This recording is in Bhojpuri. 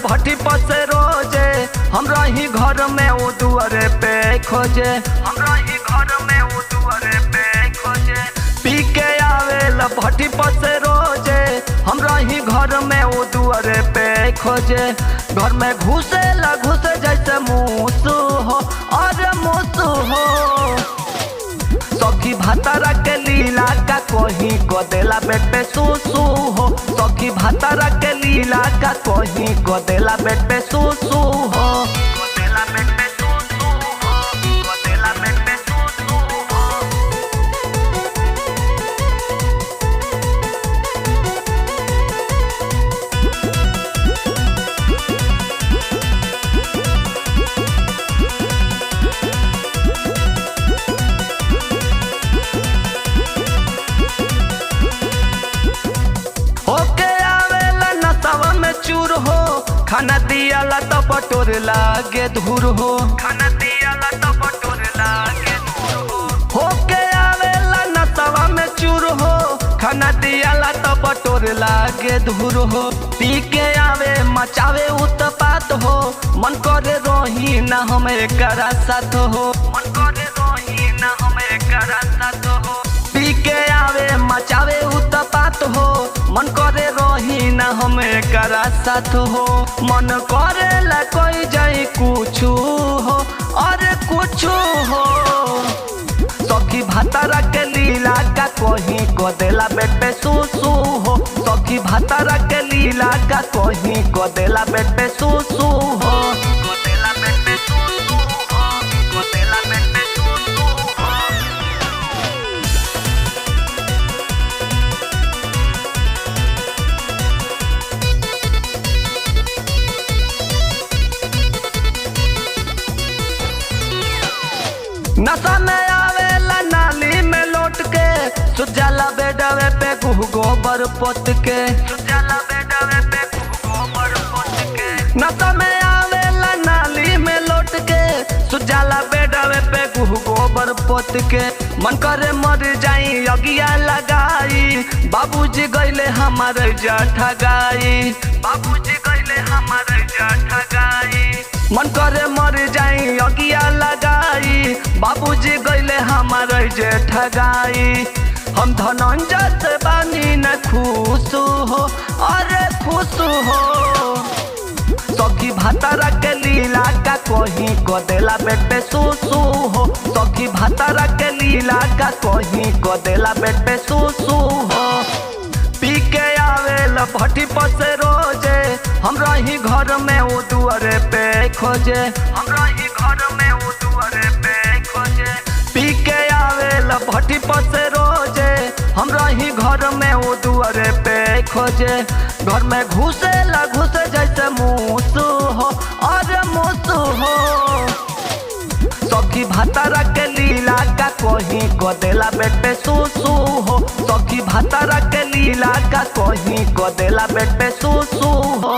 भट्टी पर से रोजे, हमरा ही घर में वो दुआरे पे खोजे, हमरा ही घर में वो दुआरे पे खोजे। पी के आवेला भट्टी पर से रोजे, हमरा ही घर में वो दुआरे पे खोजे। घर में घुसेला घुसे जैसे मूसू हो, अरे मूसू हो। सखी भातारा के लीला का कोही को देला बेट पे सुसु हो, सखी भातारा के लीला का कोही को देला बेट पे सुसु हो, को देला बेट पे सुसु हो, को देला बेट पे सुसु हो। होके आवेला नशवा में चूर हो, खाना दियाला तो बटोर लागे धूर हो, खाना दियाला तो बटोर लागे धूर हो। होके आवेला नशवा में चूर हो, खाना दियाला तो बटोर लागे धूर हो। पी के आवे मचावे उत्पात हो, मन करे रोही ना हमें करा साथ हो, मन करे रोही ना हमें करा साथ हो। पी के आवे मचावे उत्पात हो, मन करे रोही ना हमें करा साथ हो। मन करे ला कोई जाई कुछ हो, अरे कुछ हो। सखी भातारा के लीला का कोही को देला बेट पे सुसु हो, सखी भातारा के लीला का कोही को देला बेट पे सुसु हो, को देला बेट पे सुसु हो, को देला बेट पे सुसु हो। नशा में आवेला नाली में लौट के, सुजाला बेडवे पे गुह गोबर पोत के, सुजाला बेडवे पे गुह गोबर पोत के। नशा में आवेला नाली में लौट के, सुजाला बेडवे पे गुह गोबर पोत के। मन करे मर जाई अगिया लगाई, बाबूजी गईले हमारे जाठा गाई, बाबूजी गईले हमारे जाठा गाई। मन करे मर जाई अगिया लगाई, बाबूजी गईले हमारे जेठ गाई। हम धनंजय से बानी न खुश हो, अरे खुश हो। सखी भातारा के लीला का कोही को देला बेट पे सुसु हो, सखी भातारा के लीला का कोही को देला बेट पे सुसु हो। पी के आवेला भट्टी पर से रोजे, हमरा ही घर में वो दुआरे पे खोजे, हमरा ही घर में वो दुआरे पे खोजे। पी के आवेला भट्टी पर से रोजे, हमरा ही घर में वो दुआरे पे खोजे। घर में घुसेला घुसे जैसे मूसू हो, अरे मूसू हो। सखी भातारा के लीला का कोही को देला बेट पे सुसु हो, सखी भातारा के लीला का कोही को देला बेट पे सुसु हो।